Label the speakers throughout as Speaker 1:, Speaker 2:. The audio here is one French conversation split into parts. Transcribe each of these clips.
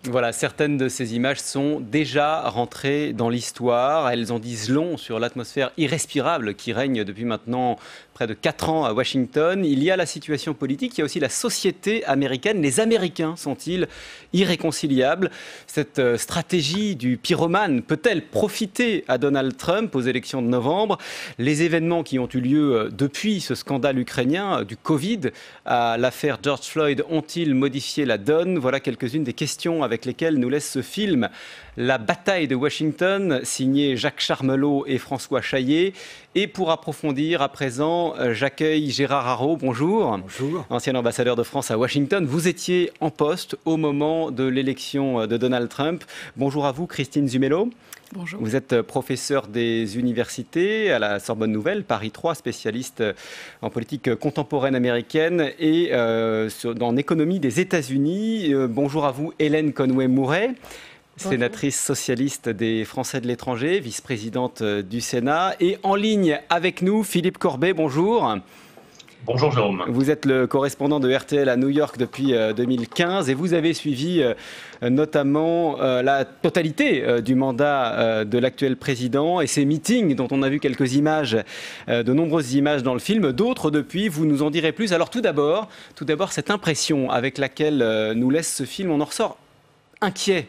Speaker 1: Voilà, certaines de ces images sont déjà rentrées dans l'histoire. Elles en disent long sur l'atmosphère irrespirable qui règne depuis maintenant près de 4 ans à Washington. Il y a la situation politique, il y a aussi la société américaine. Les Américains sont-ils irréconciliables? Cette stratégie du pyromane peut-elle profiter à Donald Trump aux élections de novembre? Les événements qui ont eu lieu depuis ce scandale ukrainien, du Covid à l'affaire George Floyd, ont-ils modifié la donne? Voilà quelques-unes des questions avec lesquelles nous laisse ce film. La bataille de Washington, signé Jacques Charmelot et François Chaillet. Et pour approfondir à présent, j'accueille Gérard Haraud. Bonjour.
Speaker 2: Bonjour.
Speaker 1: Ancien ambassadeur de France à Washington. Vous étiez en poste au moment de l'élection de Donald Trump. Bonjour à vous, Christine Zumelo.
Speaker 3: Bonjour.
Speaker 1: Vous êtes professeur des universités à la Sorbonne Nouvelle, Paris 3, spécialiste en politique contemporaine américaine et en économie des États-Unis. Bonjour à vous, Hélène Conway-Mouret. Sénatrice socialiste des Français de l'étranger, vice-présidente du Sénat. Et en ligne avec nous, Philippe Corbet, bonjour.
Speaker 4: Bonjour Jérôme.
Speaker 1: Vous êtes le correspondant de RTL à New York depuis 2015 et vous avez suivi notamment la totalité du mandat de l'actuel président et ses meetings dont on a vu quelques images, de nombreuses images dans le film, d'autres depuis, vous nous en direz plus. Alors tout d'abord, cette impression avec laquelle nous laisse ce film, on en ressort inquiet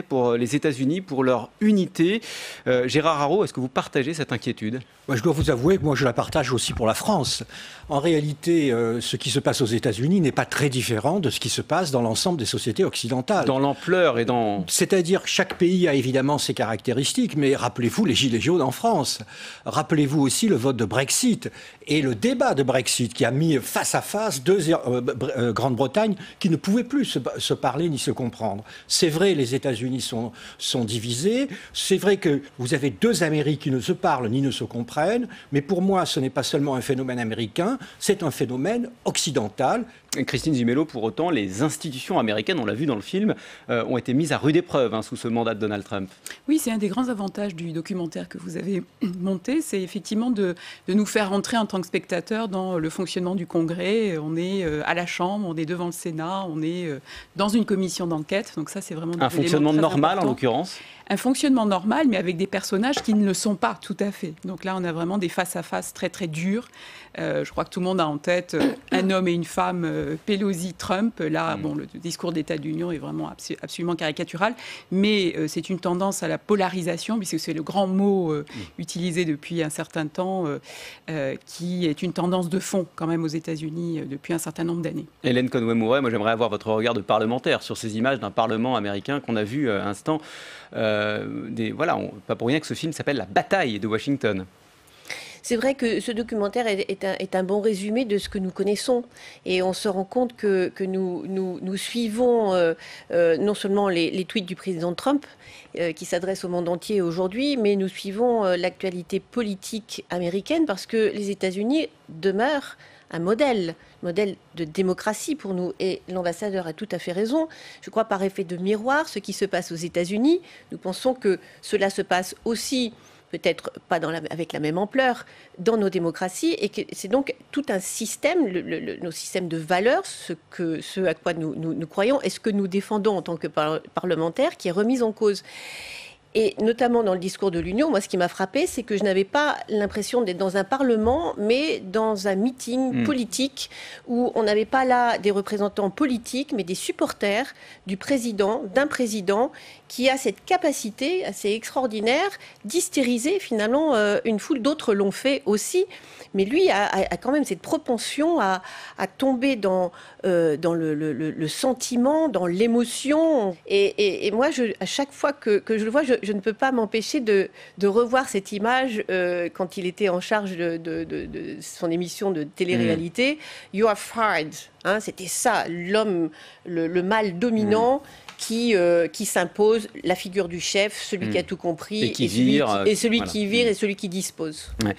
Speaker 1: pour les États-Unis, pour leur unité. Gérard Haraud, est-ce que vous partagez cette inquiétude ?
Speaker 2: Moi, je dois vous avouer que moi, je la partage aussi pour la France. En réalité, ce qui se passe aux États-Unis n'est pas très différent de ce qui se passe dans l'ensemble des sociétés occidentales.
Speaker 1: Dans l'ampleur et dans...
Speaker 2: C'est-à-dire que chaque pays a évidemment ses caractéristiques, mais rappelez-vous les Gilets jaunes en France. Rappelez-vous aussi le vote de Brexit et le débat de Brexit qui a mis face à face deux Grande-Bretagne qui ne pouvaient plus se parler ni se comprendre. C'est vrai, les États-Unis sont divisés. C'est vrai que vous avez deux Amériques qui ne se parlent ni ne se comprennent. Mais pour moi, ce n'est pas seulement un phénomène américain, c'est un phénomène occidental.
Speaker 1: Christine Zumelo, pour autant, les institutions américaines, on l'a vu dans le film, ont été mises à rude épreuve sous ce mandat de Donald Trump.
Speaker 3: Oui, c'est un des grands avantages du documentaire que vous avez monté, c'est effectivement de nous faire rentrer en tant que spectateurs dans le fonctionnement du Congrès. On est à la Chambre, on est devant le Sénat, on est dans une commission d'enquête. Donc ça, c'est vraiment
Speaker 1: un fonctionnement normal, en l'occurrence.
Speaker 3: Un fonctionnement normal, mais avec des personnages qui ne le sont pas tout à fait. Donc là, on a vraiment des face-à-face très, très durs. Je crois que tout le monde a en tête un homme et une femme, Pelosi-Trump. Là, bon, le discours d'État d'Union est vraiment absolument caricatural. Mais c'est une tendance à la polarisation, puisque c'est le grand mot utilisé depuis un certain temps, qui est une tendance de fond, quand même, aux États-Unis depuis un certain nombre d'années.
Speaker 1: Hélène Conway-Mouret, moi, j'aimerais avoir votre regard de parlementaire sur ces images d'un Parlement américain qu'on a vu à l'instant. Voilà, pas pour rien que ce film s'appelle La bataille de Washington.
Speaker 5: C'est vrai que ce documentaire est un bon résumé de ce que nous connaissons. Et on se rend compte que nous suivons non seulement les tweets du président Trump, qui s'adresse au monde entier aujourd'hui, mais nous suivons l'actualité politique américaine parce que les États-Unis demeurent un modèle de démocratie pour nous. Et l'ambassadeur a tout à fait raison. Je crois par effet de miroir, ce qui se passe aux États-Unis, nous pensons que cela se passe aussi, peut-être pas avec la même ampleur, dans nos démocraties, et que c'est donc tout un système, nos systèmes de valeurs, ce à quoi nous croyons, et ce que nous défendons en tant que parlementaires, qui est remis en cause. Et notamment dans le discours de l'Union, moi, ce qui m'a frappé, c'est que je n'avais pas l'impression d'être dans un parlement, mais dans un meeting politique où on n'avait pas là des représentants politiques, mais des supporters d'un président qui a cette capacité assez extraordinaire d'hystériser finalement une foule. D'autres l'ont fait aussi, mais lui a quand même cette propension à tomber dans le sentiment, dans l'émotion. Et moi, à chaque fois que je le vois, je ne peux pas m'empêcher de revoir cette image quand il était en charge de son émission de télé-réalité. You are fired. C'était ça, l'homme, le mâle dominant. Qui s'impose, la figure du chef, celui qui a tout compris,
Speaker 1: et qui vire,
Speaker 5: et celui qui vire et celui qui dispose.
Speaker 1: Ouais.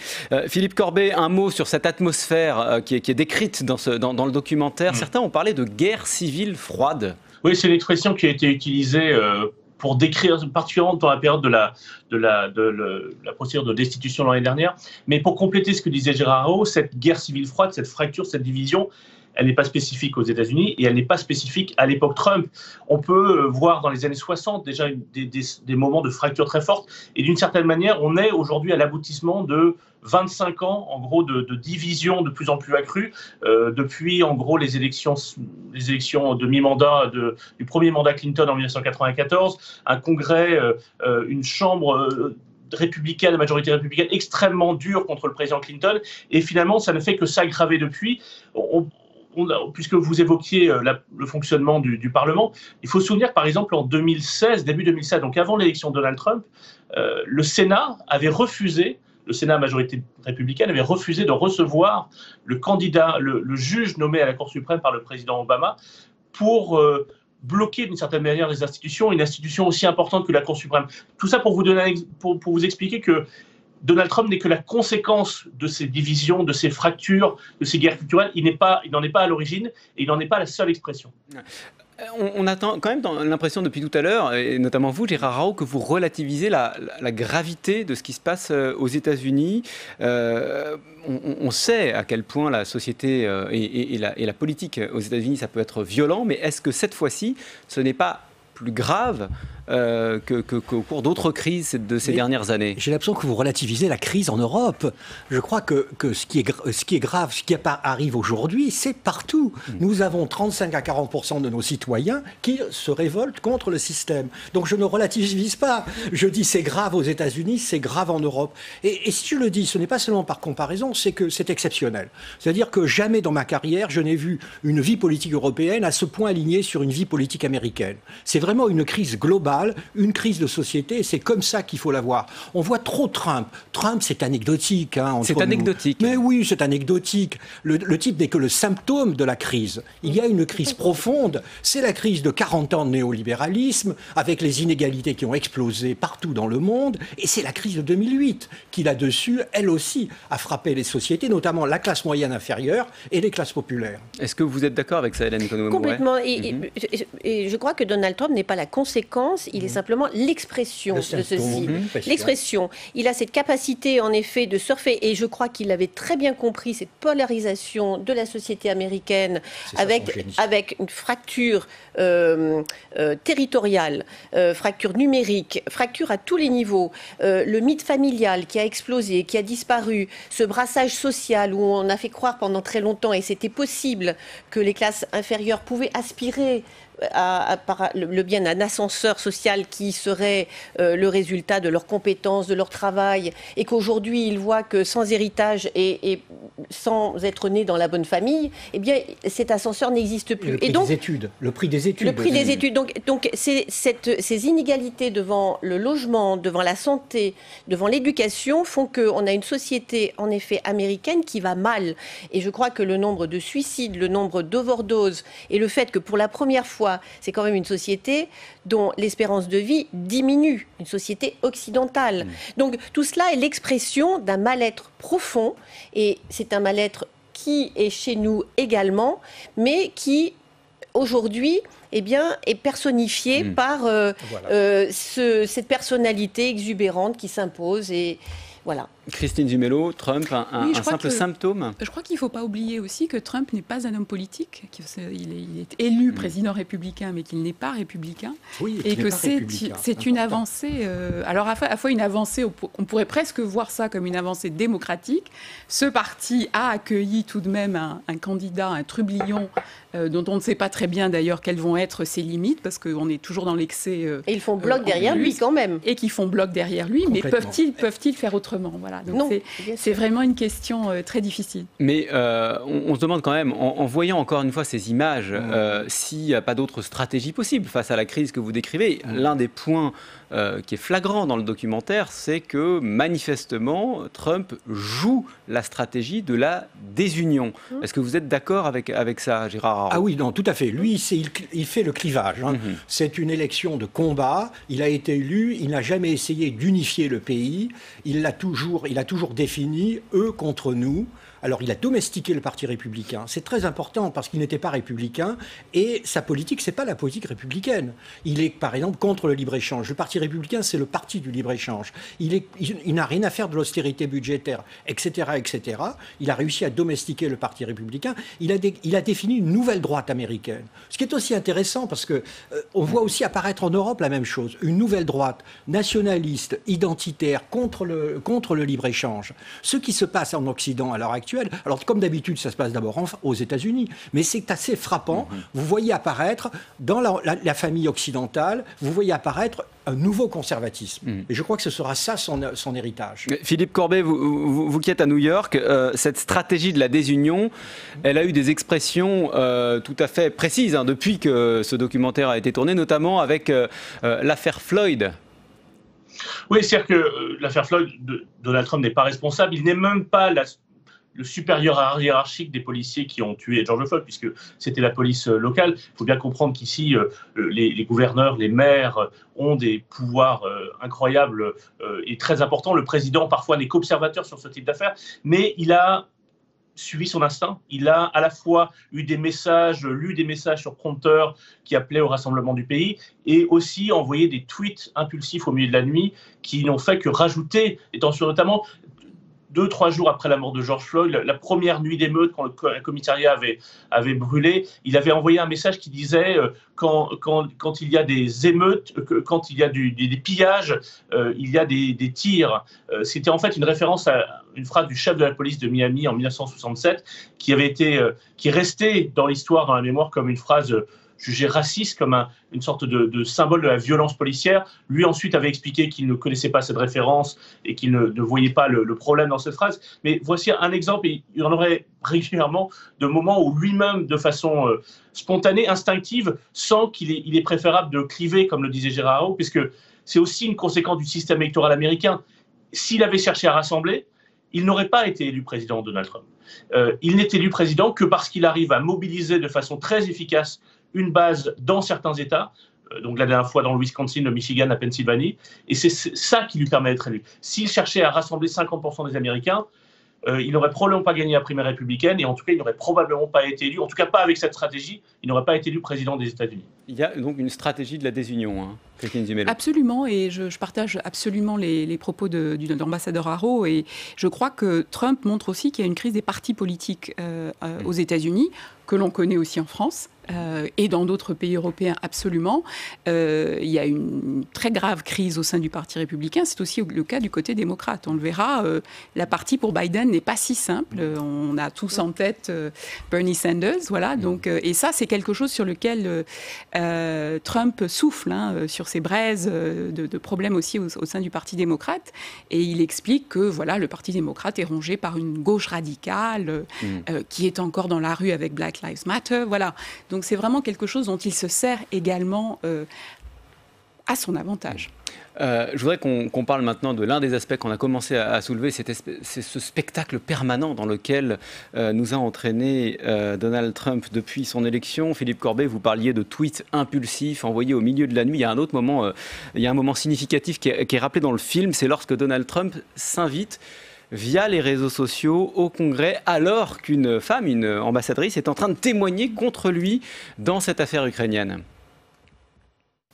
Speaker 1: Philippe Corbet, un mot sur cette atmosphère qui est décrite dans le documentaire. Certains ont parlé de guerre civile froide.
Speaker 4: Oui, c'est l'expression qui a été utilisée pour décrire, particulièrement dans la période de la procédure de destitution l'année dernière. Mais pour compléter ce que disait Gérard Haraud, cette guerre civile froide, cette fracture, cette division, elle n'est pas spécifique aux États-Unis et elle n'est pas spécifique à l'époque Trump. On peut voir dans les années 60 déjà des moments de fracture très forte et d'une certaine manière, on est aujourd'hui à l'aboutissement de 25 ans, en gros, de division de plus en plus accrue, depuis, en gros, les élections de mi-mandat du premier mandat Clinton en 1994, un congrès, une chambre républicaine, la majorité républicaine, extrêmement dure contre le président Clinton, et finalement, ça ne fait que s'aggraver depuis. Puisque vous évoquiez le fonctionnement du Parlement, il faut se souvenir, par exemple, en 2016, début 2016, donc avant l'élection de Donald Trump, le Sénat avait refusé, le Sénat à majorité républicaine avait refusé de recevoir le candidat, le juge nommé à la Cour suprême par le président Obama pour bloquer d'une certaine manière les institutions, une institution aussi importante que la Cour suprême. Tout ça pour vous expliquer que Donald Trump n'est que la conséquence de ces divisions, de ces fractures, de ces guerres culturelles. Il n'en est pas à l'origine et il n'en est pas la seule expression.
Speaker 1: On a quand même l'impression depuis tout à l'heure, et notamment vous, Gérard Rao, que vous relativisez la gravité de ce qui se passe aux États-Unis. On sait à quel point la société et la politique aux États-Unis, ça peut être violent, mais est-ce que cette fois-ci, ce n'est pas plus grave qu'au cours d'autres crises de ces dernières années?
Speaker 2: J'ai l'impression que vous relativisez la crise en Europe. Je crois que ce qui est grave, ce qui arrive aujourd'hui, c'est partout. Nous avons 35 à 40% de nos citoyens qui se révoltent contre le système. Donc je ne relativise pas. Je dis c'est grave aux États-Unis, c'est grave en Europe. Et si je le dis, ce n'est pas seulement par comparaison, c'est que c'est exceptionnel. C'est-à-dire que jamais dans ma carrière, je n'ai vu une vie politique européenne à ce point alignée sur une vie politique américaine. C'est vraiment une crise globale, une crise de société, et c'est comme ça qu'il faut la voir. On voit trop Trump. Trump, c'est anecdotique.
Speaker 1: C'est anecdotique.
Speaker 2: Mais oui, c'est anecdotique. Le type n'est que le symptôme de la crise. Il y a une crise profonde. C'est la crise de 40 ans de néolibéralisme, avec les inégalités qui ont explosé partout dans le monde. Et c'est la crise de 2008, qui là-dessus, elle aussi, a frappé les sociétés, notamment la classe moyenne inférieure et les classes populaires.
Speaker 1: Est-ce que vous êtes d'accord avec ça, Hélène Conway-Mouret?
Speaker 5: Complètement. Et je crois que Donald Trump n'est pas la conséquence, il est simplement l'expression de ceci. L'expression. Il a cette capacité, en effet, de surfer, et je crois qu'il avait très bien compris cette polarisation de la société américaine avec une fracture territoriale, fracture numérique, fracture à tous les niveaux, le mythe familial qui a explosé, qui a disparu, ce brassage social où on a fait croire pendant très longtemps, et c'était possible, que les classes inférieures pouvaient aspirer par le biais d'un ascenseur social qui serait le résultat de leurs compétences, de leur travail, et qu'aujourd'hui ils voient que sans héritage et sans être né dans la bonne famille, eh bien cet ascenseur n'existe plus.
Speaker 2: Le prix des études.
Speaker 5: Le prix des études. Donc ces inégalités devant le logement, devant la santé, devant l'éducation font qu'on a une société en effet américaine qui va mal. Et je crois que le nombre de suicides, le nombre d'overdoses et le fait que pour la première fois, c'est quand même une société dont l'espérance de vie diminue, une société occidentale. Donc tout cela est l'expression d'un mal-être profond, et c'est un mal-être qui est chez nous également, mais qui aujourd'hui est personnifié par cette personnalité exubérante qui s'impose. Et voilà.
Speaker 1: Christine Dumelo, Trump, un simple symptôme?
Speaker 3: Je crois qu'il ne faut pas oublier aussi que Trump n'est pas un homme politique, il est élu président républicain, mais qu'il n'est pas républicain.
Speaker 2: Oui,
Speaker 3: et que c'est une avancée, alors à la fois une avancée, on pourrait presque voir ça comme une avancée démocratique. Ce parti a accueilli tout de même un candidat, un trublion, dont on ne sait pas très bien d'ailleurs quelles vont être ses limites, parce qu'on est toujours dans l'excès.
Speaker 5: Et ils font bloc derrière lui quand même.
Speaker 3: Et qui font bloc derrière lui, mais peuvent-ils faire autrement? Voilà. Donc c'est vraiment une question très difficile.
Speaker 1: Mais on se demande quand même, en voyant encore une fois ces images, s'il n'y a pas d'autre stratégie possible face à la crise que vous décrivez. L'un des points qui est flagrant dans le documentaire, c'est que manifestement, Trump joue la stratégie de la désunion. Est-ce que vous êtes d'accord avec ça, Gérard Rao?
Speaker 2: Ah oui, non, tout à fait. Lui, il fait le clivage. C'est une élection de combat. Il a été élu. Il n'a jamais essayé d'unifier le pays. Il il a toujours défini eux contre nous. Alors, il a domestiqué le Parti républicain. C'est très important parce qu'il n'était pas républicain et sa politique, c'est pas la politique républicaine. Il est, par exemple, contre le libre-échange. Le Parti républicain, c'est le parti du libre-échange. Il n'a rien à faire de l'austérité budgétaire, etc., etc. Il a réussi à domestiquer le Parti républicain. Il a défini une nouvelle droite américaine. Ce qui est aussi intéressant parce que on voit aussi apparaître en Europe la même chose. Une nouvelle droite nationaliste, identitaire, contre le libre-échange. Ce qui se passe en Occident à l'heure actuelle, alors comme d'habitude ça se passe d'abord aux États-Unis, mais c'est assez frappant. Vous voyez apparaître dans la famille occidentale, vous voyez apparaître un nouveau conservatisme. Et je crois que ce sera ça son héritage.
Speaker 1: Philippe Corbet, vous qui êtes à New York, cette stratégie de la désunion, elle a eu des expressions tout à fait précises depuis que ce documentaire a été tourné, notamment avec l'affaire Floyd.
Speaker 4: Oui, c'est-à-dire que l'affaire Floyd, Donald Trump n'est pas responsable, il n'est même pas le supérieur hiérarchique des policiers qui ont tué George Floyd, puisque c'était la police locale. Il faut bien comprendre qu'ici, les gouverneurs, les maires ont des pouvoirs incroyables et très importants. Le président, parfois, n'est qu'observateur sur ce type d'affaires, mais il a suivi son instinct. Il a à la fois lu des messages sur prompteur qui appelaient au rassemblement du pays et aussi envoyé des tweets impulsifs au milieu de la nuit qui n'ont fait que rajouter les tensions, notamment 2-3 jours après la mort de George Floyd, la première nuit d'émeute, quand le commissariat avait brûlé, il avait envoyé un message qui disait quand il y a des émeutes, quand il y a des pillages, il y a des tirs. C'était en fait une référence à une phrase du chef de la police de Miami en 1967, qui est restée dans l'histoire, dans la mémoire, comme une phrase jugé raciste, comme une sorte de symbole de la violence policière. Lui, ensuite, avait expliqué qu'il ne connaissait pas cette référence et qu'il ne voyait pas le problème dans cette phrase. Mais voici un exemple, et il y en aurait régulièrement, de moments où lui-même, de façon spontanée, instinctive, sent qu'il est préférable de cliver, comme le disait Gérard Haro, puisque c'est aussi une conséquence du système électoral américain. S'il avait cherché à rassembler, il n'aurait pas été élu président, Donald Trump. Il n'est élu président que parce qu'il arrive à mobiliser de façon très efficace une base dans certains États, donc la dernière fois dans le Wisconsin, le Michigan, la Pennsylvanie, et c'est ça qui lui permet d'être élu. S'il cherchait à rassembler 50% des Américains, il n'aurait probablement pas gagné la primaire républicaine, et en tout cas, il n'aurait probablement pas été élu, en tout cas pas avec cette stratégie, il n'aurait pas été élu président des États-Unis.
Speaker 1: Il y a donc une stratégie de la désunion, Christine Zumelo.
Speaker 3: Absolument, et je partage absolument les propos de l'ambassadeur Haro, et je crois que Trump montre aussi qu'il y a une crise des partis politiques aux États-Unis, que l'on connaît aussi en France. Et dans d'autres pays européens, absolument. Il y a une très grave crise au sein du Parti républicain. C'est aussi le cas du côté démocrate. On le verra, la partie pour Biden n'est pas si simple. On a tous en tête Bernie Sanders. Voilà. Donc, et ça, c'est quelque chose sur lequel Trump souffle, sur ses braises de problèmes aussi au sein du Parti démocrate. Et il explique que voilà, le Parti démocrate est rongé par une gauche radicale qui est encore dans la rue avec Black Lives Matter. Voilà. Donc c'est vraiment quelque chose dont il se sert également à son avantage.
Speaker 1: Je voudrais qu'on parle maintenant de l'un des aspects qu'on a commencé à soulever, c'est ce spectacle permanent dans lequel nous a entraîné Donald Trump depuis son élection. Philippe Corbet, vous parliez de tweets impulsifs envoyés au milieu de la nuit. Il y a un autre moment, il y a un moment significatif qui est rappelé dans le film, c'est lorsque Donald Trump s'invite via les réseaux sociaux au Congrès, alors qu'une femme, une ambassadrice, est en train de témoigner contre lui dans cette affaire ukrainienne.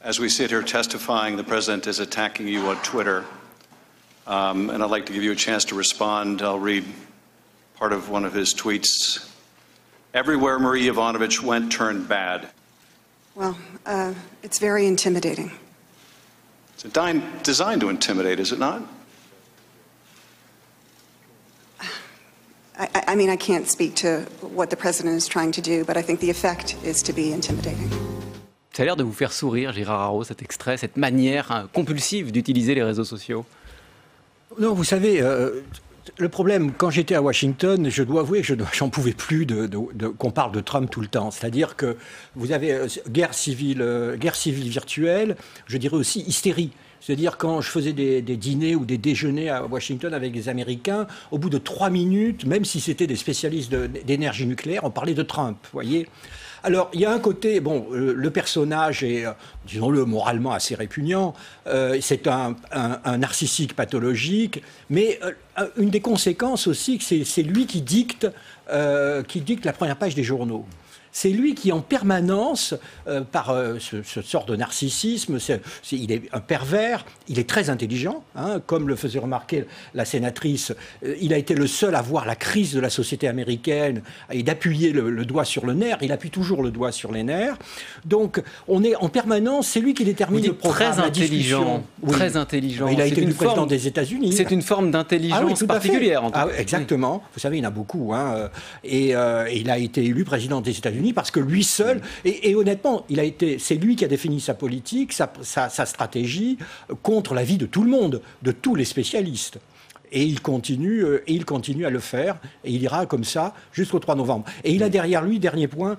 Speaker 6: As we sit here testifying, the president is attacking you on Twitter, and I'd like to give you a chance to respond. I'll read part of one of his tweets. Everywhere Marie Yovanovitch went turned bad.
Speaker 7: Well, it's very intimidating.
Speaker 6: It's designed to intimidate, is it not?
Speaker 7: I mean, I can't speak to what the president is trying to do, but I think the effect is to be intimidating.
Speaker 1: Ça a l'air de vous faire sourire, Gérard Haro, cet extrait, cette manière compulsive d'utiliser les réseaux sociaux.
Speaker 2: Non, vous savez, le problème, quand j'étais à Washington, je dois avouer que j'en pouvais plus qu'on parle de Trump tout le temps. C'est-à-dire que vous avez guerre civile virtuelle, je dirais aussi hystérie. C'est-à-dire quand je faisais des dîners ou des déjeuners à Washington avec des Américains, au bout de 3 minutes, même si c'était des spécialistes d'énergie nucléaire, on parlait de Trump, vous voyez. Alors, il y a un côté, bon, le personnage est, disons-le, moralement assez répugnant. C'est un narcissique pathologique, mais une des conséquences aussi, c'est lui qui dicte la première page des journaux. C'est lui qui, en permanence, par ce sort de narcissisme, il est un pervers, il est très intelligent, hein, comme le faisait remarquer la sénatrice. Il a été le seul à voir la crise de la société américaine et d'appuyer le doigt sur le nerf. Il appuie toujours le doigt sur les nerfs. Donc, on est en permanence, c'est lui qui détermine le programme,
Speaker 1: très intelligent,
Speaker 2: très intelligent. Il a été le président des États-Unis.
Speaker 1: C'est une forme d'intelligence particulière. En tout cas.
Speaker 2: Exactement. Vous savez, il y en a beaucoup. Hein. Et il a été élu président des États-Unis parce que lui seul, et honnêtement, c'est lui qui a défini sa politique, sa stratégie contre l'avis de tout le monde, de tous les spécialistes. Et il continue à le faire, et il ira comme ça jusqu'au 3 novembre. Et il a derrière lui, dernier point,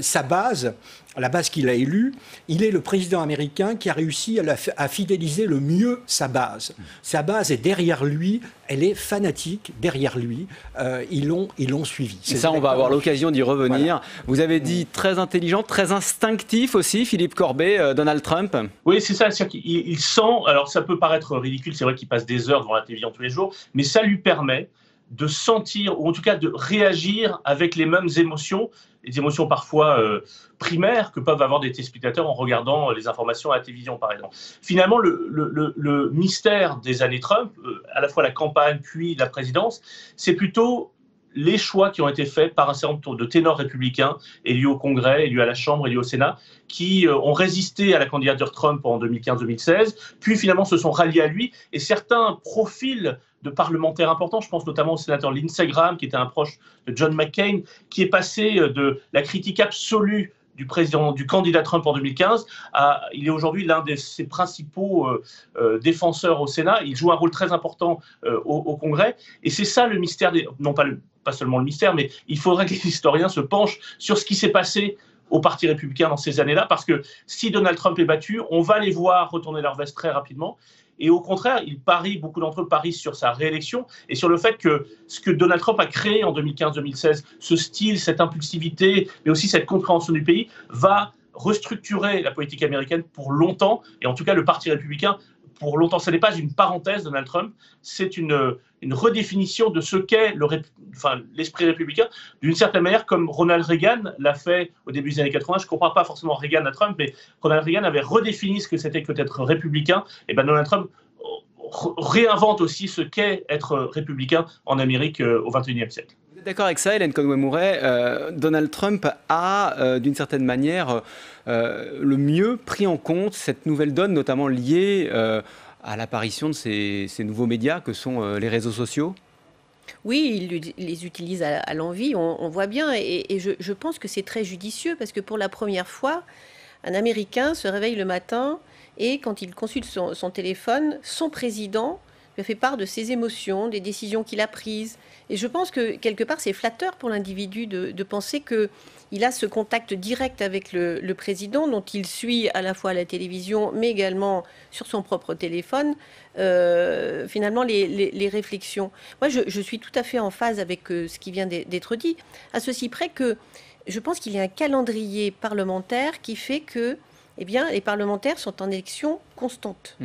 Speaker 2: sa base, la base qu'il a élue. Il est le président américain qui a réussi à fidéliser le mieux sa base. Sa base est derrière lui, elle est fanatique derrière lui. Ils l'ont suivi.
Speaker 1: Et ça, on va avoir l'occasion d'y revenir. Voilà. Vous avez dit très intelligent, très instinctif aussi, Philippe Corbet, Donald Trump.
Speaker 4: Oui, c'est ça. C'est-à-dire qu'il sent, alors ça peut paraître ridicule, c'est vrai qu'il passe des heures devant la télévision tous les jours, mais ça lui permet de sentir, ou en tout cas de réagir avec les mêmes émotions, des émotions parfois primaires que peuvent avoir des téléspectateurs en regardant les informations à la télévision, par exemple. Finalement, le mystère des années Trump, à la fois la campagne puis la présidence, c'est plutôt les choix qui ont été faits par un certain nombre de ténors républicains, élus au Congrès, élus à la Chambre, élus au Sénat, qui ont résisté à la candidature Trump en 2015-2016, puis finalement se sont ralliés à lui, et certains profils de parlementaires importants, je pense notamment au sénateur Lindsey Graham, qui était un proche de John McCain, qui est passé de la critique absolue du candidat Trump en 2015, il est aujourd'hui l'un de ses principaux défenseurs au Sénat. Il joue un rôle très important au Congrès. Et c'est ça le mystère, pas seulement le mystère, mais il faudrait que les historiens se penchent sur ce qui s'est passé au Parti républicain dans ces années-là, parce que si Donald Trump est battu, on va les voir retourner leur veste très rapidement. Et au contraire, beaucoup d'entre eux parient sur sa réélection et sur le fait que ce que Donald Trump a créé en 2015-2016, ce style, cette impulsivité, mais aussi cette compréhension du pays, va restructurer la politique américaine pour longtemps, et en tout cas le Parti républicain pour longtemps. Ce n'est pas une parenthèse, Donald Trump, c'est une redéfinition de ce qu'est l'esprit républicain, d'une certaine manière, comme Ronald Reagan l'a fait au début des années 80. Je ne compare pas forcément Reagan à Trump, mais Ronald Reagan avait redéfini ce que c'était que d'être républicain. Et bien Donald Trump réinvente aussi ce qu'est être républicain en Amérique au XXIe siècle.
Speaker 1: Vous êtes d'accord avec ça, Hélène Conway-Mouret? Donald Trump a, d'une certaine manière, le mieux pris en compte cette nouvelle donne, notamment liée à l'apparition de ces nouveaux médias que sont les réseaux sociaux?
Speaker 5: Oui, il les utilise à l'envi, on voit bien, et je pense que c'est très judicieux, parce que pour la première fois, un Américain se réveille le matin, et quand il consulte son téléphone, son président lui a fait part de ses émotions, des décisions qu'il a prises. Et je pense que, quelque part, c'est flatteur pour l'individu de penser qu'il a ce contact direct avec le président, dont il suit à la fois à la télévision, mais également sur son propre téléphone, finalement, les réflexions. Moi, je suis tout à fait en phase avec ce qui vient d'être dit, à ceci près que je pense qu'il y a un calendrier parlementaire qui fait que les parlementaires sont en élection constante.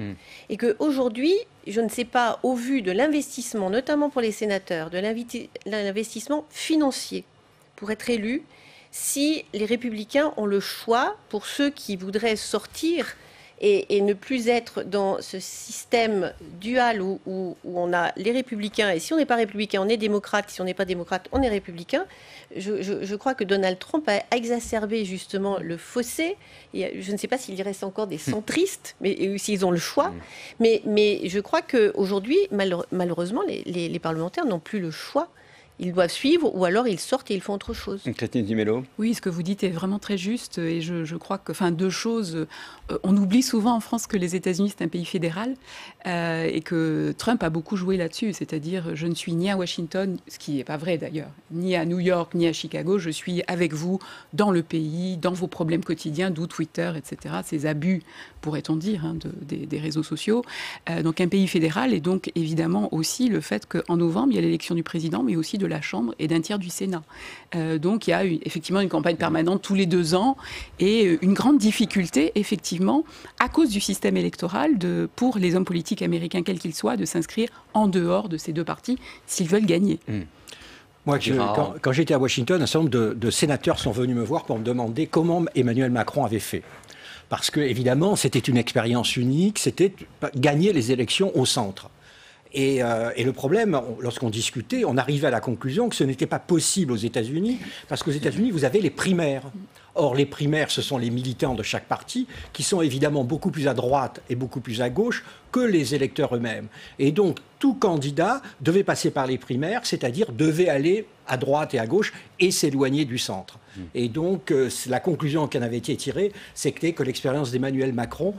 Speaker 5: Et qu'aujourd'hui, je ne sais pas, au vu de l'investissement, notamment pour les sénateurs, de l'investissement financier pour être élus, si les Républicains ont le choix, pour ceux qui voudraient sortir et ne plus être dans ce système dual où on a les Républicains, et si on n'est pas Républicain, on est démocrate, si on n'est pas démocrate, on est Républicain. Je crois que Donald Trump a exacerbé justement le fossé. Et je ne sais pas s'il y reste encore des centristes, mais s'ils ont le choix. Mais je crois qu'aujourd'hui, malheureusement, les parlementaires n'ont plus le choix. Ils doivent suivre, ou alors ils sortent et ils font autre chose.
Speaker 1: Christine Dumelo.
Speaker 3: Oui, ce que vous dites est vraiment très juste. Et je crois que, deux choses. On oublie souvent en France que les États-Unis, c'est un pays fédéral, et que Trump a beaucoup joué là-dessus. C'est-à-dire, je ne suis ni à Washington, ce qui n'est pas vrai d'ailleurs, ni à New York, ni à Chicago. Je suis avec vous dans le pays, dans vos problèmes quotidiens, d'où Twitter, etc. Ces abus, pourrait-on dire, des réseaux sociaux. Donc un pays fédéral, et donc évidemment aussi le fait qu'en novembre, il y a l'élection du président, mais aussi de de la Chambre et d'un tiers du Sénat. Donc il y a effectivement une campagne permanente tous les 2 ans et une grande difficulté, effectivement, à cause du système électoral, pour les hommes politiques américains, quels qu'ils soient, de s'inscrire en dehors de ces 2 partis s'ils veulent gagner.
Speaker 2: Moi, quand j'étais à Washington, un certain nombre de sénateurs sont venus me voir pour me demander comment Emmanuel Macron avait fait. Parce que, évidemment, c'était une expérience unique, c'était gagner les élections au centre. Et le problème, lorsqu'on discutait, on arrivait à la conclusion que ce n'était pas possible aux États-Unis, parce qu'aux États-Unis, vous avez les primaires. Or, les primaires, ce sont les militants de chaque parti, qui sont évidemment beaucoup plus à droite et beaucoup plus à gauche que les électeurs eux-mêmes. Et donc, tout candidat devait passer par les primaires, c'est-à-dire devait aller à droite et à gauche et s'éloigner du centre. Et donc, la conclusion qui en avait été tirée, c'était que l'expérience d'Emmanuel Macron,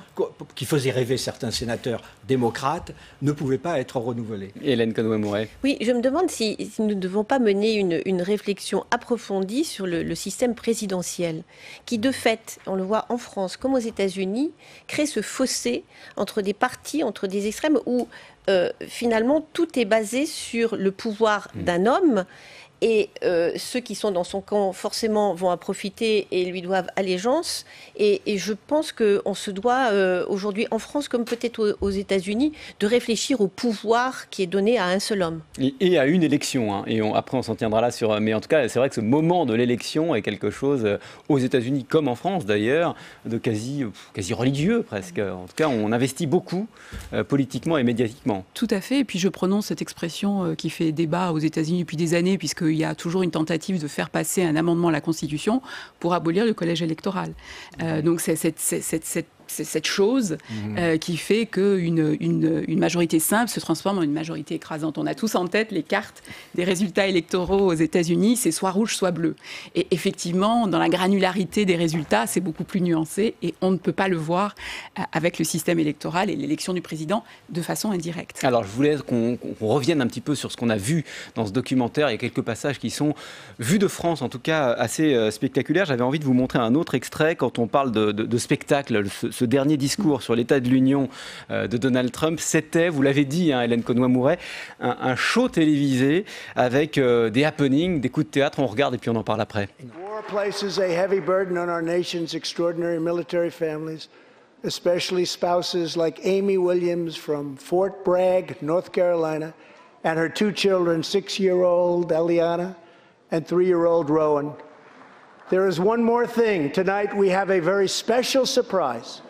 Speaker 2: qui faisait rêver certains sénateurs démocrates, ne pouvait pas être renouvelée.
Speaker 1: Hélène Conway-Mouret.
Speaker 5: Oui, je me demande si nous ne devons pas mener une réflexion approfondie sur le système présidentiel, qui de fait, on le voit en France comme aux États-Unis, crée ce fossé entre des partis, entre des extrêmes, où finalement tout est basé sur le pouvoir d'un homme. Et ceux qui sont dans son camp, forcément, vont en profiter et lui doivent allégeance. Et je pense qu'on se doit, aujourd'hui, en France, comme peut-être aux États-Unis, de réfléchir au pouvoir qui est donné à un seul homme.
Speaker 1: Et à une élection. Et après, on s'en tiendra là sur... Mais en tout cas, c'est vrai que ce moment de l'élection est quelque chose, aux États-Unis comme en France d'ailleurs, de quasi religieux presque. En tout cas, on investit beaucoup politiquement et médiatiquement.
Speaker 3: Tout à fait. Et puis je prononce cette expression qui fait débat aux États-Unis depuis des années, puisqu'il y a toujours une tentative de faire passer un amendement à la Constitution pour abolir le collège électoral. Donc c'est cette chose qui fait qu'une majorité simple se transforme en une majorité écrasante. On a tous en tête les cartes des résultats électoraux aux États-Unis, c'est soit rouge, soit bleu. Et effectivement, dans la granularité des résultats, c'est beaucoup plus nuancé et on ne peut pas le voir avec le système électoral et l'élection du président de façon indirecte.
Speaker 1: Alors, je voulais qu'on revienne un petit peu sur ce qu'on a vu dans ce documentaire. Il y a quelques passages qui sont, vus de France en tout cas, assez spectaculaires. J'avais envie de vous montrer un autre extrait quand on parle de spectacle. Ce dernier discours sur l'état de l'Union de Donald Trump, c'était, vous l'avez dit, Hélène Conway-Mouret, un show télévisé avec des happenings, des coups de théâtre. On regarde et puis on en parle après.
Speaker 8: War places a heavy burden on our nation's extraordinary military families, especially spouses like Amy Williams from Fort Bragg, North Carolina, and her 2 children, 6-year-old Eliana and 3-year-old Rowan. There is one more thing. Tonight we have a very special surprise.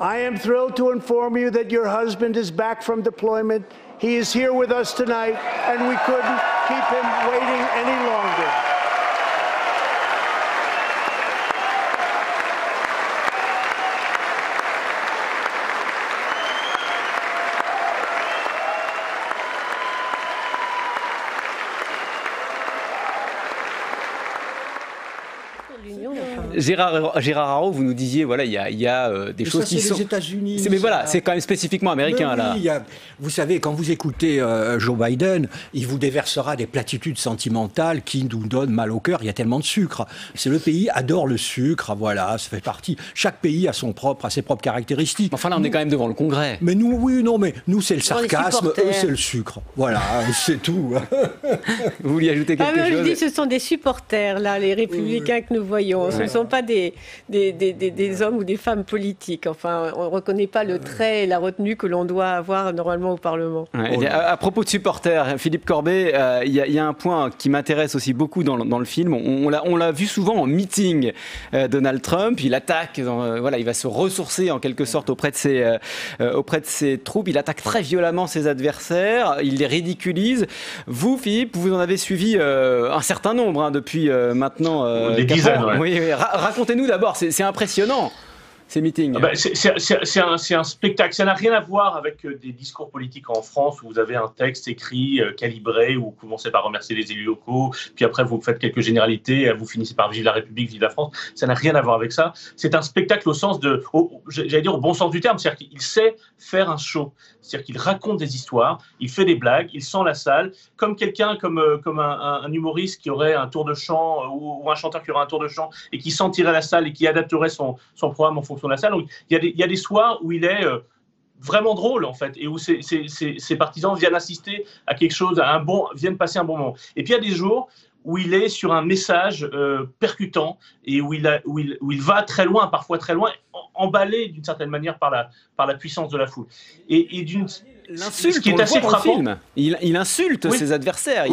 Speaker 8: I am thrilled to inform you that your husband is back from deployment. He is here with us tonight, and we couldn't keep him waiting any longer.
Speaker 1: Gérard Haro, vous nous disiez, voilà, il y a des choses qui sont...
Speaker 2: les États-Unis.
Speaker 1: Mais voilà, c'est quand même spécifiquement américain, là.
Speaker 2: Oui, vous savez, quand vous écoutez Joe Biden, il vous déversera des platitudes sentimentales qui nous donnent mal au cœur. Il y a tellement de sucre. Le pays adore le sucre, voilà, ça fait partie. Chaque pays a ses propres caractéristiques.
Speaker 1: Enfin là, on est quand même devant le Congrès.
Speaker 2: Mais nous, mais nous, c'est le sarcasme, eux, c'est le sucre. Voilà, c'est tout.
Speaker 1: Vous vouliez ajouter quelque chose?
Speaker 5: Je dis, ce sont des supporters, là, les républicains que nous voyons. Ce ne sont pas des hommes ou des femmes politiques. Enfin, on ne reconnaît pas le trait et la retenue que l'on doit avoir normalement au Parlement.
Speaker 1: Ouais, à propos de supporters, Philippe Corbet, il y a un point qui m'intéresse aussi beaucoup dans le film. On l'a vu souvent en meeting, Donald Trump. Il attaque, voilà, il va se ressourcer en quelque sorte auprès de ses troupes. Il attaque très violemment ses adversaires. Il les ridiculise. Vous, Philippe, vous en avez suivi un certain nombre depuis maintenant.
Speaker 4: Des dizaines, ouais.
Speaker 1: Oui, racontez-nous d'abord, c'est impressionnant. Ces meetings.
Speaker 4: C'est un spectacle. Ça n'a rien à voir avec des discours politiques en France où vous avez un texte écrit, calibré, où vous commencez par remercier les élus locaux, puis après vous faites quelques généralités, vous finissez par vive la République, vive la France. Ça n'a rien à voir avec ça. C'est un spectacle au sens j'allais dire au bon sens du terme, c'est-à-dire qu'il sait faire un show. C'est-à-dire qu'il raconte des histoires, il fait des blagues, il sent la salle, comme quelqu'un, comme un humoriste qui aurait un tour de chant ou un chanteur qui aurait un tour de chant et qui sentirait la salle et qui adapterait son programme en fonction de la salle. Donc, il y a des soirs où il est vraiment drôle en fait, et où ses partisans viennent assister à quelque chose, viennent passer un bon moment. Et puis il y a des jours où il est sur un message percutant et où il va très loin, parfois très loin, emballé d'une certaine manière par la puissance de la foule. Et
Speaker 1: l'insulte, qui est assez frappant, il insulte ses adversaires.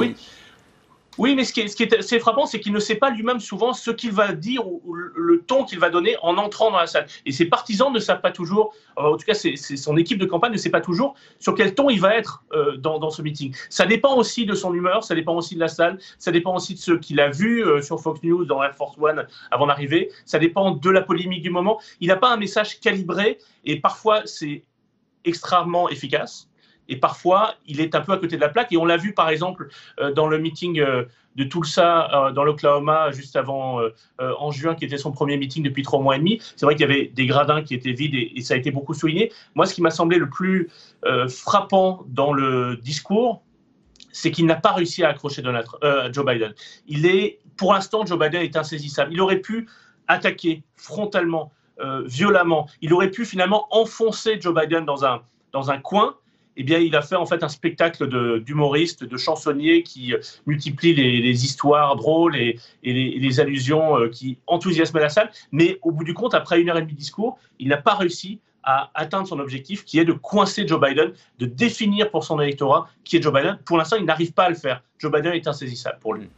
Speaker 4: Oui, mais ce qui est assez frappant, c'est qu'il ne sait pas lui-même souvent ce qu'il va dire ou le ton qu'il va donner en entrant dans la salle. Et ses partisans ne savent pas toujours, en tout cas son équipe de campagne ne sait pas toujours sur quel ton il va être dans ce meeting. Ça dépend aussi de son humeur, ça dépend aussi de la salle, ça dépend aussi de ce qu'il a vu sur Fox News, dans Air Force One avant d'arriver, ça dépend de la polémique du moment. Il n'a pas un message calibré et parfois c'est extrêmement efficace. Et parfois, il est un peu à côté de la plaque. Et on l'a vu, par exemple, dans le meeting de Tulsa, dans l'Oklahoma, juste avant, en juin, qui était son premier meeting depuis 3 mois et demi. C'est vrai qu'il y avait des gradins qui étaient vides et ça a été beaucoup souligné. Moi, ce qui m'a semblé le plus frappant dans le discours, c'est qu'il n'a pas réussi à accrocher Joe Biden. Pour l'instant, Joe Biden est insaisissable. Il aurait pu attaquer frontalement, violemment. Il aurait pu finalement enfoncer Joe Biden dans un coin. Eh bien, il a fait en fait un spectacle d'humoriste, de chansonnier qui multiplie les histoires drôles et les allusions qui enthousiasment la salle. Mais au bout du compte, après 1h30 de discours, il n'a pas réussi à atteindre son objectif, qui est de coincer Joe Biden, de définir pour son électorat qui est Joe Biden. Pour l'instant, il n'arrive pas à le faire. Joe Biden est insaisissable pour lui.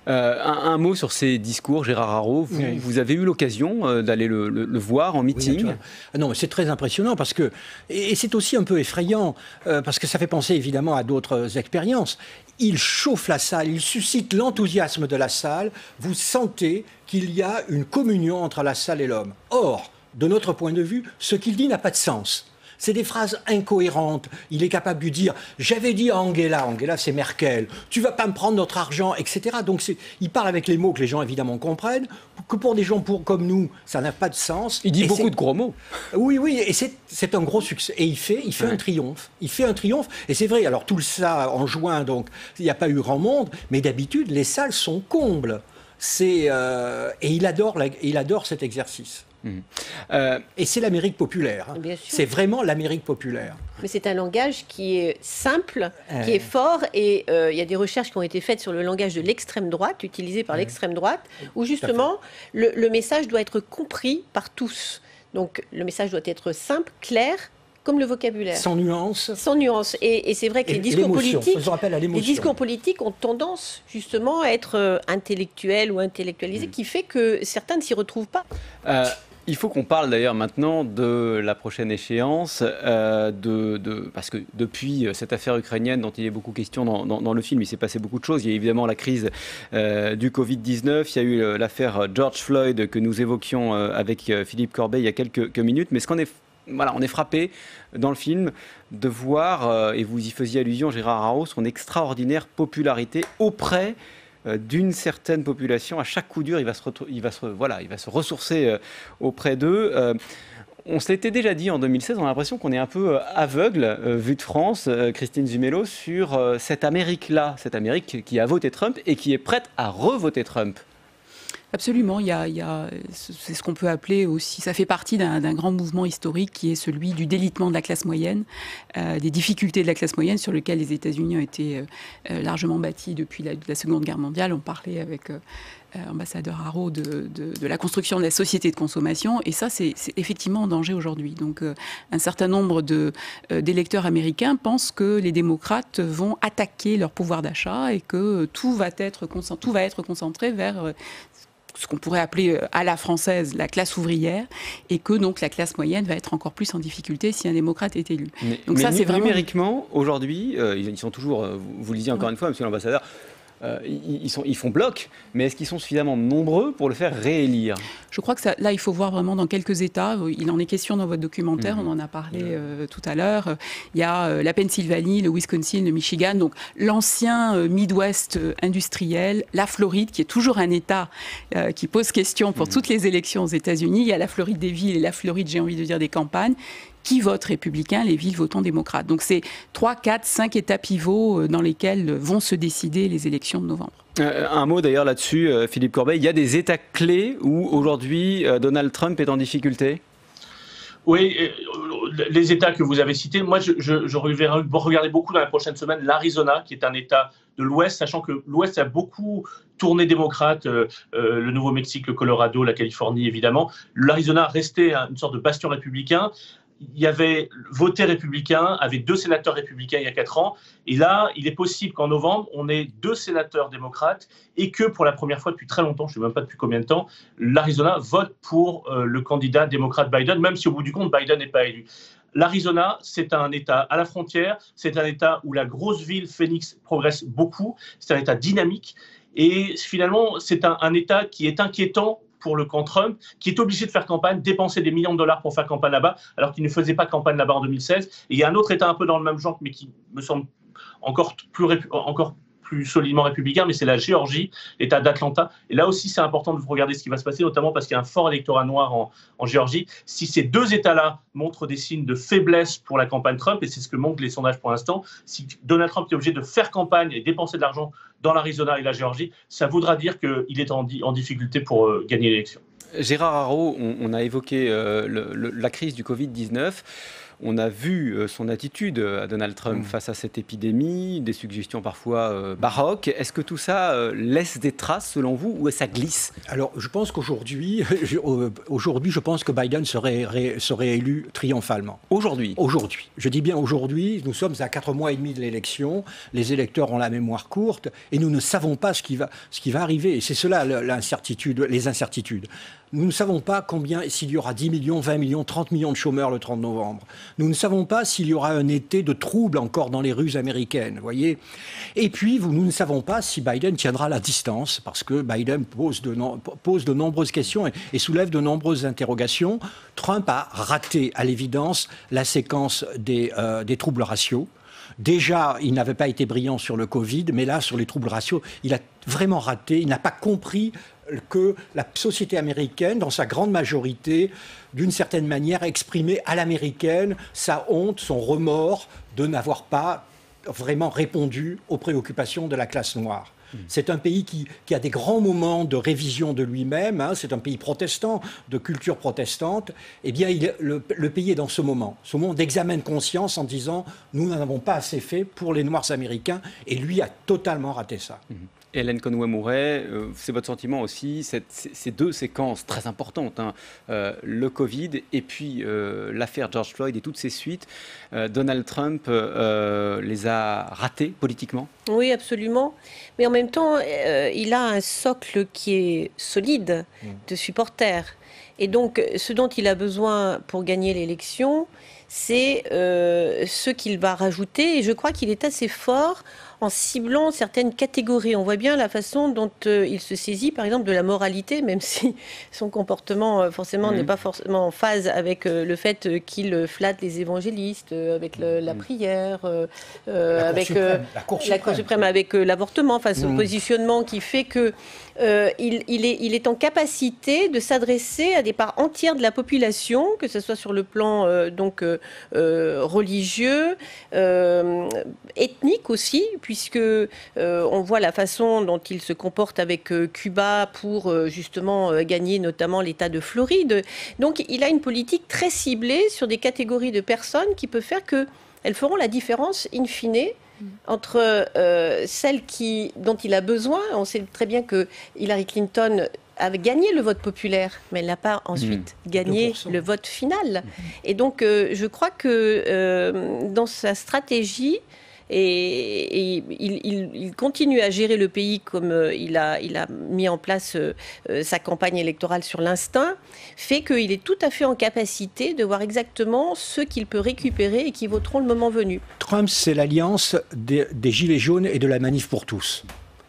Speaker 1: Un mot sur ces discours, Gérard Haraud. Vous avez eu l'occasion d'aller le voir en meeting.
Speaker 2: Oui, non, mais c'est très impressionnant parce que, et c'est aussi un peu effrayant, parce que ça fait penser évidemment à d'autres expériences. Il chauffe la salle, il suscite l'enthousiasme de la salle. Vous sentez qu'il y a une communion entre la salle et l'homme. Or, de notre point de vue, ce qu'il dit n'a pas de sens. C'est des phrases incohérentes. Il est capable de dire « J'avais dit à Angela c'est Merkel, tu vas pas me prendre notre argent, etc. » Donc il parle avec les mots que les gens évidemment comprennent, que pour des gens comme nous, ça n'a pas de sens.
Speaker 1: Il dit beaucoup de gros mots.
Speaker 2: Oui, et c'est un gros succès. Et il fait un triomphe. Il fait un triomphe. Et c'est vrai, alors tout ça en juin, donc il n'y a pas eu grand monde, mais d'habitude, les salles sont combles. Et il adore cet exercice. Et c'est l'Amérique populaire. C'est vraiment l'Amérique populaire.
Speaker 5: Mais c'est un langage qui est simple, qui est fort, et il y a des recherches qui ont été faites sur le langage de l'extrême droite, utilisé par l'extrême droite, où justement le message doit être compris par tous. Donc le message doit être simple, clair, comme le vocabulaire.
Speaker 2: Sans nuance.
Speaker 5: Sans nuance. Et c'est vrai que les discours politiques ont tendance justement à être intellectuels ou intellectualisés, qui fait que certains ne s'y retrouvent pas.
Speaker 1: Il faut qu'on parle d'ailleurs maintenant de la prochaine échéance, parce que depuis cette affaire ukrainienne dont il est beaucoup question dans le film, il s'est passé beaucoup de choses. Il y a évidemment la crise du Covid-19, il y a eu l'affaire George Floyd que nous évoquions avec Philippe Corbet il y a quelques minutes. Mais on est frappé dans le film de voir, et vous y faisiez allusion Gérard Haraud, son extraordinaire popularité auprès d'une certaine population. À chaque coup dur, il va se ressourcer auprès d'eux. On se l'était déjà dit en 2016, on a l'impression qu'on est un peu aveugle, vu de France, Christine Zumelo, sur cette Amérique-là, cette Amérique qui a voté Trump et qui est prête à revoter Trump.
Speaker 3: Absolument, c'est ce qu'on peut appeler aussi, ça fait partie d'un grand mouvement historique qui est celui du délitement de la classe moyenne, des difficultés de la classe moyenne sur lesquelles les États-Unis ont été largement bâtis depuis la Seconde Guerre mondiale. On parlait avec ambassadeur Haraud de la construction de la société de consommation, et ça c'est effectivement en danger aujourd'hui. Donc un certain nombre d'électeurs américains pensent que les démocrates vont attaquer leur pouvoir d'achat et que tout va être concentré vers ce qu'on pourrait appeler à la française la classe ouvrière, et que donc la classe moyenne va être encore plus en difficulté si un démocrate est élu.
Speaker 1: Donc ça, c'est vraiment... Numériquement, aujourd'hui, ils sont toujours, vous le disiez encore une fois, monsieur l'ambassadeur, ils font bloc, mais est-ce qu'ils sont suffisamment nombreux pour le faire réélire ?
Speaker 3: Je crois que là, il faut voir vraiment dans quelques États. Il en est question dans votre documentaire, on en a parlé tout à l'heure. Il y a la Pennsylvanie, le Wisconsin, le Michigan, donc l'ancien Midwest industriel, la Floride, qui est toujours un État qui pose question pour toutes les élections aux États-Unis. Il y a la Floride des villes et la Floride, j'ai envie de dire, des campagnes, qui votent républicains, les villes votant démocrates. Donc c'est 3, 4, 5 États pivots dans lesquels vont se décider les élections de novembre.
Speaker 1: Un mot d'ailleurs là-dessus, Philippe Corbet, il y a des États clés où aujourd'hui Donald Trump est en difficulté ?
Speaker 4: Oui, les États que vous avez cités, moi je regarderai beaucoup dans la prochaine semaine l'Arizona, qui est un État de l'Ouest, sachant que l'Ouest a beaucoup tourné démocrate, le Nouveau-Mexique, le Colorado, la Californie évidemment. L'Arizona restait une sorte de bastion républicain. Il y avait voté républicain, avait 2 sénateurs républicains il y a 4 ans. Et là, il est possible qu'en novembre, on ait 2 sénateurs démocrates et que pour la première fois depuis très longtemps, je ne sais même pas depuis combien de temps, l'Arizona vote pour le candidat démocrate Biden, même si au bout du compte, Biden n'est pas élu. L'Arizona, c'est un État à la frontière, c'est un État où la grosse ville Phoenix progresse beaucoup, c'est un État dynamique. Et finalement, c'est un État qui est inquiétant pour le camp Trump, qui est obligé de faire campagne, dépenser des millions de dollars pour faire campagne là-bas, alors qu'il ne faisait pas campagne là-bas en 2016. Et il y a un autre État un peu dans le même genre, mais qui me semble encore plus solidement républicain, mais c'est la Géorgie, l'État d'Atlanta. Et là aussi, c'est important de regarder ce qui va se passer, notamment parce qu'il y a un fort électorat noir en Géorgie. Si ces 2 États-là montrent des signes de faiblesse pour la campagne Trump, et c'est ce que montrent les sondages pour l'instant, si Donald Trump est obligé de faire campagne et dépenser de l'argent dans l'Arizona et la Géorgie, ça voudra dire qu'il est en difficulté pour gagner l'élection.
Speaker 1: Gérard Haro, on a évoqué la crise du Covid-19. On a vu son attitude à Donald Trump face à cette épidémie, des suggestions parfois baroques. Est-ce que tout ça laisse des traces selon vous ou ça glisse?
Speaker 2: Alors, je pense qu'aujourd'hui, je pense que Biden serait élu triomphalement.
Speaker 1: Aujourd'hui?
Speaker 2: Aujourd'hui. Je dis bien aujourd'hui. Nous sommes à 4 mois et demi de l'élection. Les électeurs ont la mémoire courte et nous ne savons pas ce qui va arriver. Et c'est cela l'incertitude, les incertitudes. Nous ne savons pas s'il y aura 10 millions, 20 millions, 30 millions de chômeurs le 30 novembre. Nous ne savons pas s'il y aura un été de troubles encore dans les rues américaines, voyez. Et puis, nous ne savons pas si Biden tiendra la distance, parce que Biden pose de nombreuses questions et soulève de nombreuses interrogations. Trump a raté, à l'évidence, la séquence des troubles raciaux. Déjà, il n'avait pas été brillant sur le Covid, mais là, sur les troubles raciaux, il a vraiment raté. Il n'a pas compris que la société américaine, dans sa grande majorité, d'une certaine manière, exprimait à l'américaine sa honte, son remords de n'avoir pas vraiment répondu aux préoccupations de la classe noire. C'est un pays qui a des grands moments de révision de lui-même, hein, c'est un pays protestant, de culture protestante. Eh bien, le pays est dans ce moment d'examen de conscience en disant « nous n'en avons pas assez fait pour les Noirs américains » et lui a totalement raté ça.
Speaker 1: Hélène Conway-Mouret, c'est votre sentiment aussi, ces 2 séquences très importantes, hein, le Covid et puis l'affaire George Floyd et toutes ces suites, Donald Trump les a ratées politiquement?
Speaker 5: Oui, absolument. Mais en même temps, il a un socle qui est solide de supporters. Et donc, ce dont il a besoin pour gagner l'élection, c'est ce qu'il va rajouter. Et je crois qu'il est assez fort en ciblant certaines catégories. On voit bien la façon dont il se saisit, par exemple, de la moralité, même si son comportement, forcément, n'est pas forcément en phase avec le fait qu'il flatte les évangélistes, avec la prière, avec la Cour suprême, avec l'avortement, enfin, ce positionnement qui fait que il est en capacité de s'adresser à des parts entières de la population, que ce soit sur le plan religieux, ethnique aussi, puisque on voit la façon dont il se comporte avec Cuba pour justement gagner notamment l'État de Floride. Donc il a une politique très ciblée sur des catégories de personnes qui peut faire qu'elles feront la différence in fine entre celles dont il a besoin. On sait très bien que Hillary Clinton a gagné le vote populaire, mais elle n'a pas ensuite gagné 2%. Le vote final. Et donc, je crois que dans sa stratégie, et il continue à gérer le pays comme il a mis en place sa campagne électorale sur l'instinct, fait qu'il est tout à fait en capacité de voir exactement ceux qu'il peut récupérer et qui voteront le moment venu.
Speaker 2: Trump, c'est l'alliance des Gilets jaunes et de la Manif pour tous.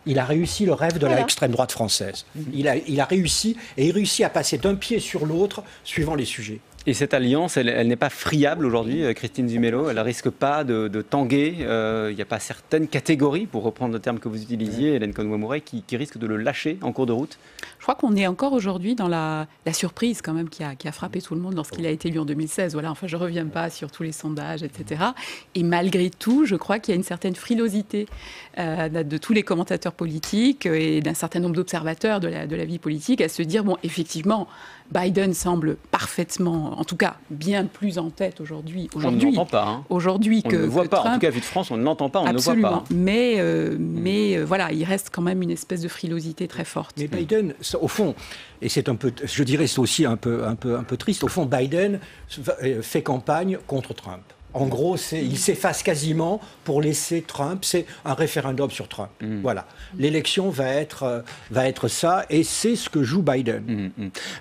Speaker 2: Il a réussi le rêve de l'extrême droite française. Il a réussi, et il réussit à passer d'un pied sur l'autre suivant les sujets.
Speaker 1: Et cette alliance, elle n'est pas friable aujourd'hui, Christine Zumelo. Elle ne risque pas de tanguer. Il n'y a pas certaines catégories, pour reprendre le terme que vous utilisiez, Hélène Conway-Mouret, qui risquent de le lâcher en cours de route?
Speaker 3: Je crois qu'on est encore aujourd'hui dans la surprise quand même qui a frappé tout le monde lorsqu'il a été élu en 2016. Voilà, enfin, je ne reviens pas sur tous les sondages, etc. Et malgré tout, je crois qu'il y a une certaine frilosité de tous les commentateurs politiques et d'un certain nombre d'observateurs de la vie politique à se dire, bon, effectivement, Biden semble parfaitement, en tout cas, bien plus en tête aujourd'hui.
Speaker 1: On ne l'entend pas. Hein.
Speaker 3: Aujourd'hui
Speaker 1: on
Speaker 3: que
Speaker 1: ne le voit
Speaker 3: que
Speaker 1: pas.
Speaker 3: Trump.
Speaker 1: En tout cas, vu de France, on ne l'entend pas, on
Speaker 3: Absolument.
Speaker 1: ne le voit pas.
Speaker 3: Mais voilà, il reste quand même une espèce de frilosité très forte.
Speaker 2: Mais Biden, au fond, et c'est un peu, je dirais, c'est aussi un peu triste. Au fond, Biden fait campagne contre Trump. En gros, il s'efface quasiment pour laisser Trump. C'est un référendum sur Trump. Voilà. L'élection va être ça, et c'est ce que joue Biden.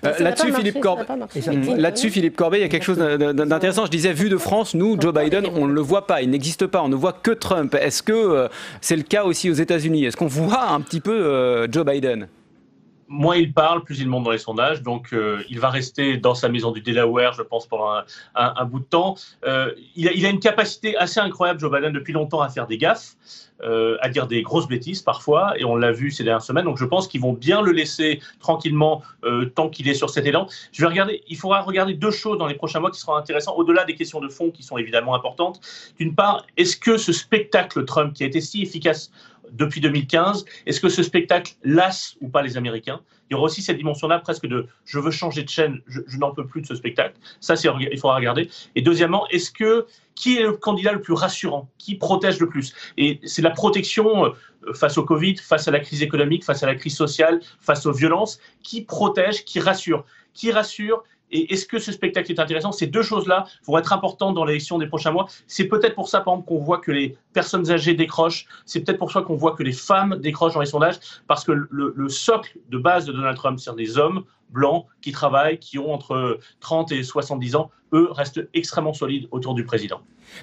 Speaker 1: Là-dessus, Philippe Corbet, il y a quelque chose d'intéressant. Je disais, vu de France, nous, Joe Biden, on ne le voit pas. Il n'existe pas. On ne voit que Trump. Est-ce que c'est le cas aussi aux États-Unis? Est-ce qu'on voit un petit peu Joe Biden?
Speaker 4: Moins il parle, plus il monte dans les sondages. Donc, il va rester dans sa maison du Delaware, je pense, pendant un bout de temps. Il a une capacité assez incroyable, Joe Biden, depuis longtemps, à faire des gaffes, à dire des grosses bêtises parfois. Et on l'a vu ces dernières semaines. Donc, je pense qu'ils vont bien le laisser tranquillement tant qu'il est sur cet élan. Il faudra regarder deux choses dans les prochains mois qui seront intéressantes, au-delà des questions de fond qui sont évidemment importantes. D'une part, est-ce que ce spectacle Trump, qui a été si efficace depuis 2015, est-ce que ce spectacle lasse ou pas les Américains? Il y aura aussi cette dimension-là presque de « je veux changer de chaîne, je n'en peux plus de ce spectacle ». Ça, il faudra regarder. Et deuxièmement, qui est le candidat le plus rassurant? Qui protège le plus? Et c'est la protection face au Covid, face à la crise économique, face à la crise sociale, face aux violences. Qui protège? Qui rassure? Qui rassure? Et est-ce que ce spectacle est intéressant? Ces deux choses-là vont être importantes dans l'élection des prochains mois. C'est peut-être pour ça, par exemple, qu'on voit que les personnes âgées décrochent. C'est peut-être pour ça qu'on voit que les femmes décrochent dans les sondages, parce que le socle de base de Donald Trump, c'est des hommes blancs qui travaillent, qui ont entre 30 et 70 ans, eux restent extrêmement solides autour du président.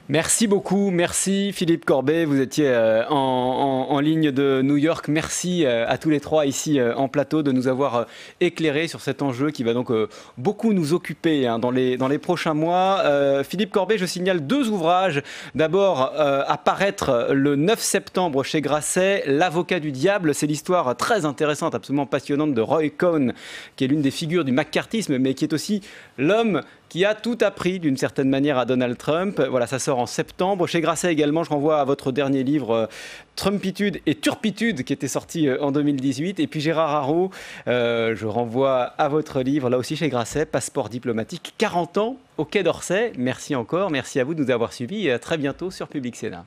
Speaker 1: Merci beaucoup, merci Philippe Corbet, vous étiez en ligne de New York. Merci à tous les trois ici en plateau de nous avoir éclairés sur cet enjeu qui va donc beaucoup nous occuper dans les prochains mois. Philippe Corbet, je signale deux ouvrages. D'abord, à paraître le 9 septembre chez Grasset, L'avocat du diable. C'est l'histoire très intéressante, absolument passionnante de Roy Cohn, qui est l'une des figures du maccarthisme, mais qui est aussi l'homme qui a tout appris d'une certaine manière à Donald Trump. Voilà, ça sort en septembre. Chez Grasset également, je renvoie à votre dernier livre, Trumpitude et Turpitude, qui était sorti en 2018. Et puis Gérard Haraud, je renvoie à votre livre, là aussi chez Grasset, Passeport diplomatique, 40 ans au Quai d'Orsay. Merci encore, merci à vous de nous avoir suivis et à très bientôt sur Public Sénat.